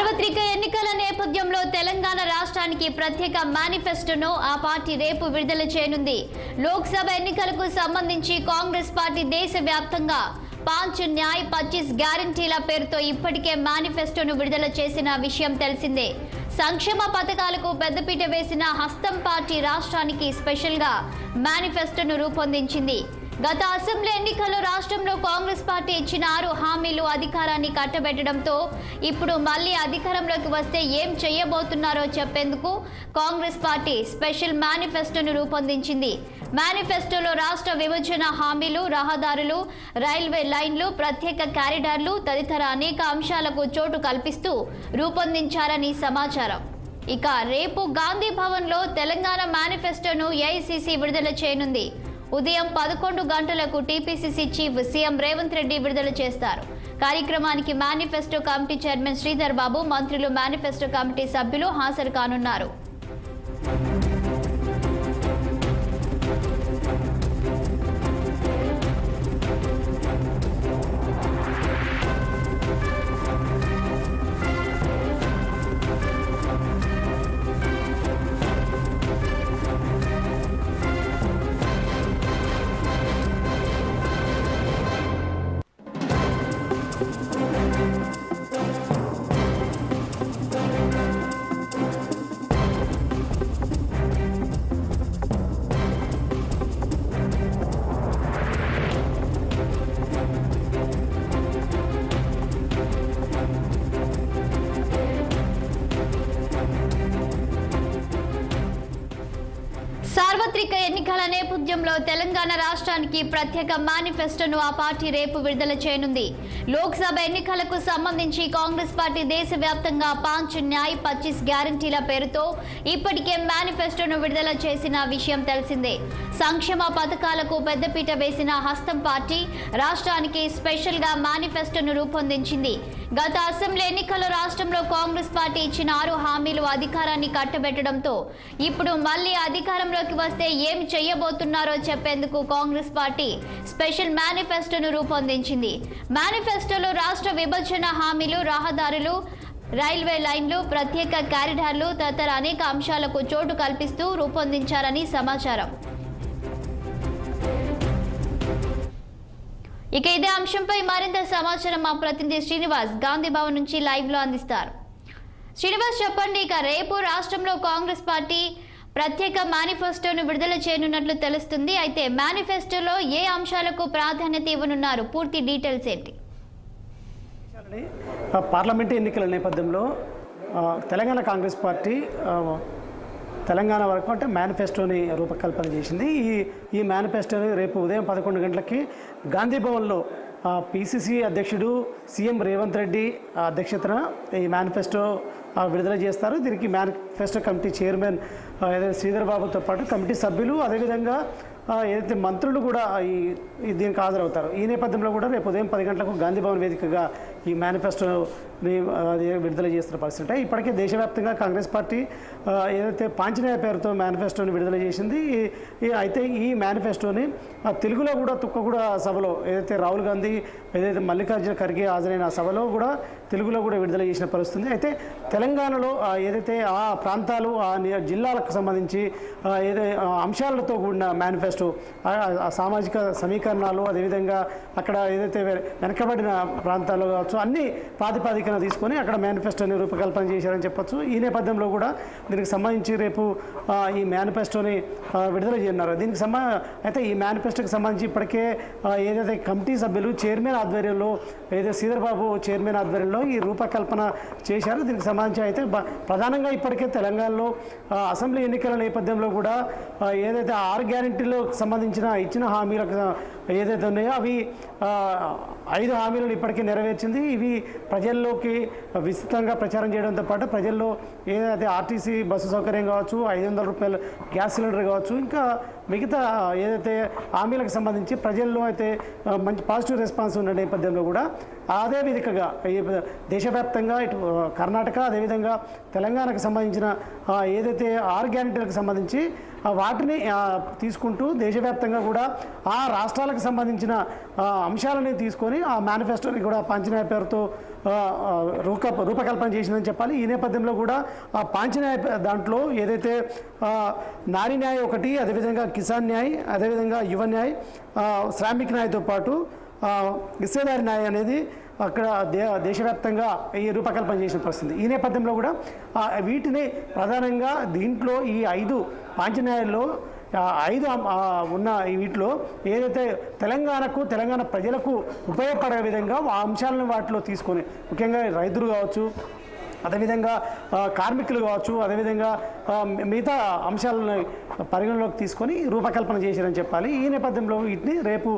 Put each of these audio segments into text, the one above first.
సార్వత్రిక ఎన్నికల నేపథ్యంలో తెలంగాణ రాష్ట్రానికి ప్రత్యేక మేనిఫెస్టోను ఆ పార్టీ రేపు విడుదల చేయనుంది. లోక్సభ ఎన్నికలకు సంబంధించి కాంగ్రెస్ పార్టీ దేశవ్యాప్తంగా 5 న్యాయ్ 25 గ్యారంటీల పేరుతో ఇప్పటికే మేనిఫెస్టోను విడుదల చేసిన విషయం తెలిసిందే. సంక్షేమ పథకాలకు పెద్దపీట వేసిన హస్తం పార్టీ రాష్ట్రానికి స్పెషల్గా మేనిఫెస్టోను రూపొందించింది. గత అసెంబ్లీ ఎన్నికల్లో రాష్ట్రంలో కాంగ్రెస్ పార్టీ ఇచ్చిన 6 హామీలు అధికారాన్ని కట్టబెట్టడంతో ఇప్పుడు మళ్లీ అధికారంలోకి వస్తే ఏం చేయబోతున్నారో చెప్పేందుకు కాంగ్రెస్ పార్టీ స్పెషల్ మేనిఫెస్టోను రూపొందించింది. మేనిఫెస్టోలో రాష్ట్ర విభజన హామీలు, రహదారులు, రైల్వే లైన్లు, ప్రత్యేక కారిడార్లు తదితర అనేక అంశాలకు చోటు కల్పిస్తూ రూపొందించారని సమాచారం. ఇక రేపు గాంధీ భవన్లో తెలంగాణ మేనిఫెస్టోను ఏఐసీసీ విడుదల చేయనుంది. ఉదయం 11 గంటలకు TPCC chief CM Revanth Reddy విడుదల చేస్తారు. కార్యక్రమానికి manifesto committee chairman Sridhar Babu, మంత్రులు, మేనిఫెస్టో కమిటీ సభ్యులు హాజరు కానున్నారు. సార్వత్రిక ఎన్నికల నేపథ్యంలో తెలంగాణ రాష్ట్రానికి ప్రత్యేక మేనిఫెస్టోను ఆ పార్టీ రేపు విడుదల చేయనుంది. లోక్సభ ఎన్నికలకు సంబంధించి కాంగ్రెస్ పార్టీ దేశవ్యాప్తంగా 5 న్యాయ్ 25 గ్యారంటీల పేరుతో ఇప్పటికే మేనిఫెస్టోను విడుదల చేసిన విషయం తెలిసిందే. సంక్షేమ పథకాలకు పెద్దపీట వేసిన హస్తం పార్టీ రాష్ట్రానికి స్పెషల్గా మేనిఫెస్టోను రూపొందించింది. గత అసెంబ్లీ ఎన్నికల్లో రాష్ట్రంలో కాంగ్రెస్ పార్టీ ఇచ్చిన 6 హామీలు అధికారాన్ని కట్టబెట్టడంతో ఇప్పుడు మళ్లీ అధికారంలోకి వస్తే ఏం చేయబోతున్నారో చెప్పేందుకు కాంగ్రెస్ పార్టీ స్పెషల్ మేనిఫెస్టోను రూపొందించింది. మేనిఫెస్టోలో రాష్ట్ర విభజన హామీలు, రహదారులు, రైల్వే లైన్లు, ప్రత్యేక కారిడార్లు తదితర అనేక అంశాలకు చోటు కల్పిస్తూ రూపొందించారని సమాచారం. ఇక ఇదే అంశంపై మరింత సమాచారం మా ప్రతినిధి శ్రీనివాస్ గాంధీ భవన్ నుంచి లైవ్ లో అందిస్తారు. శ్రీనివాస్, చెప్పండి. ఇక రేపు రాష్ట్రంలో కాంగ్రెస్ పార్టీ ప్రత్యేక మేనిఫెస్టోను విడుదల చేయనున్నట్లు తెలుస్తుంది. అయితే మేనిఫెస్టోలో ఏ అంశాలకు ప్రాధాన్యత ఇవ్వనున్నారు? పూర్తి డీటెయిల్స్ ఏంటి? పార్లమెంటు ఎన్నికల నేపథ్యంలో తెలంగాణ కాంగ్రెస్ పార్టీ తెలంగాణ వరకు అంటే మేనిఫెస్టోని రూపకల్పన చేసింది. ఈ మేనిఫెస్టోని రేపు ఉదయం 11 గంటలకి గాంధీ భవన్లో పిసిసి అధ్యక్షుడు సీఎం రేవంత్ రెడ్డి అధ్యక్షతన ఈ మేనిఫెస్టో విడుదల చేస్తారు. దీనికి మేనిఫెస్టో కమిటీ చైర్మన్ శ్రీధర్ బాబుతో పాటు కమిటీ సభ్యులు, అదేవిధంగా ఏదైతే మంత్రులు కూడా దీనికి హాజరవుతారు. ఈ నేపథ్యంలో కూడా రేపు ఉదయం 10 గంటలకు గాంధీ భవన్ వేదికగా ఈ మేనిఫెస్టోని విడుదల చేస్తున్న పరిస్థితి ఉంటాయి. ఇప్పటికే దేశవ్యాప్తంగా కాంగ్రెస్ పార్టీ ఏదైతే 5 న్యాయ్ పేరుతో మేనిఫెస్టోని విడుదల చేసింది. అయితే ఈ మేనిఫెస్టోని తెలుగులో కూడా తుక్కగూడ సభలో ఏదైతే రాహుల్ గాంధీ, ఏదైతే మల్లికార్జున ఖర్గే హాజరైన సభలో కూడా తెలుగులో కూడా విడుదల చేసిన పరిస్థితి. అయితే తెలంగాణలో ఏదైతే ఆ ప్రాంతాలు, ఆ జిల్లాలకు సంబంధించి ఏదైతే అంశాలతో కూడిన మేనిఫెస్టో, సామాజిక సమీకరణాలు, అదేవిధంగా అక్కడ ఏదైతే వెనకబడిన ప్రాంతాలు కావచ్చు, అన్ని ప్రాతిపాదికన తీసుకొని అక్కడ మేనిఫెస్టోని రూపకల్పన చేశారని చెప్పొచ్చు. ఈ నేపథ్యంలో కూడా దీనికి సంబంధించి రేపు ఈ మేనిఫెస్టోని విడుదల చేయనున్నారు. దీనికి అయితే ఈ మేనిఫెస్టోకి సంబంధించి ఇప్పటికే ఏదైతే కమిటీ సభ్యులు చైర్మన్ ఆధ్వర్యంలో, ఏదైతే శ్రీధర్ బాబు చైర్మన్ ఆధ్వర్యంలో ఈ రూపకల్పన చేశారు. దీనికి సంబంధించి అయితే ప్రధానంగా ఇప్పటికే తెలంగాణలో అసెంబ్లీ ఎన్నికల నేపథ్యంలో కూడా ఏదైతే 6 గ్యారెంటీలకు సంబంధించిన ఇచ్చిన హామీలకు ఏదైతే ఉన్నాయో అవి 5 హామీలను ఇప్పటికే నెరవేర్చింది. ఇవి ప్రజల్లోకి విస్తృతంగా ప్రచారం చేయడంతో పాటు ప్రజల్లో ఏదైతే ఆర్టీసీ బస్సు సౌకర్యం కావచ్చు, 500 రూపాయల గ్యాస్ సిలిండర్ కావచ్చు, ఇంకా మిగతా ఏదైతే హామీలకు సంబంధించి ప్రజల్లో అయితే మంచి పాజిటివ్ రెస్పాన్స్ ఉన్న నేపథ్యంలో కూడా అదే విధంగా దేశవ్యాప్తంగా ఇటు కర్ణాటక, అదేవిధంగా తెలంగాణకు సంబంధించిన ఏదైతే 6 గ్యారెంటీలకు సంబంధించి వాటిని తీసుకుంటూ దేశవ్యాప్తంగా కూడా ఆ రాష్ట్రాలకు సంబంధించిన అంశాలని తీసుకొని ఆ మేనిఫెస్టోని కూడా పాంచన్యాయ పేరుతో రూపకల్పన చేసిందని చెప్పాలి. ఈ నేపథ్యంలో కూడా ఆ పాంచన్యాయ దాంట్లో ఏదైతే నారీ న్యాయ్ ఒకటి, అదేవిధంగా కిసాన్ న్యాయ్, అదేవిధంగా యువ న్యాయ్, శ్రామిక్ న్యాయ్తో పాటు హిస్సేదారి న్యాయ్ అనేది అక్కడ దేశవ్యాప్తంగా ఈ రూపకల్పన చేసిన పరిస్థితి. ఈ నేపథ్యంలో కూడా వీటిని ప్రధానంగా దీంట్లో ఈ 5 పాంచన్యాయాల్లో 5 ఉన్న వీటిలో ఏదైతే తెలంగాణ ప్రజలకు ఉపయోగపడే విధంగా ఆ అంశాలను వాటిలో తీసుకొని, ముఖ్యంగా రైతులు కావచ్చు, అదేవిధంగా కార్మికులు కావచ్చు, అదేవిధంగా మిగతా అంశాలను పరిగణలోకి తీసుకొని రూపకల్పన చేశారని చెప్పాలి. ఈ నేపథ్యంలో వీటిని రేపు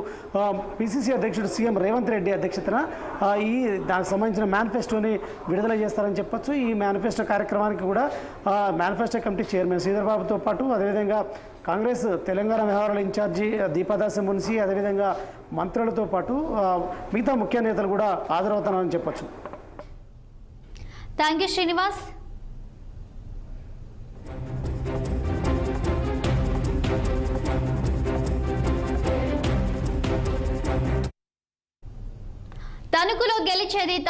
పిసిసి అధ్యక్షుడు సీఎం రేవంత్ రెడ్డి అధ్యక్షతన దానికి సంబంధించిన మేనిఫెస్టోని విడుదల చేస్తారని చెప్పొచ్చు. ఈ మేనిఫెస్టో కార్యక్రమానికి కూడా మేనిఫెస్టో కమిటీ చైర్మన్ శ్రీధర్ బాబుతో పాటు, అదేవిధంగా కాంగ్రెస్ తెలంగాణ వ్యవహారాల ఇన్ఛార్జి దీపాదాస్ మున్సి, అదేవిధంగా మంత్రులతో పాటు మిగతా ముఖ్య నేతలు కూడా హాజరవుతారని చెప్పొచ్చు. Thank you Srinivas. తణుకులో గెలిచేది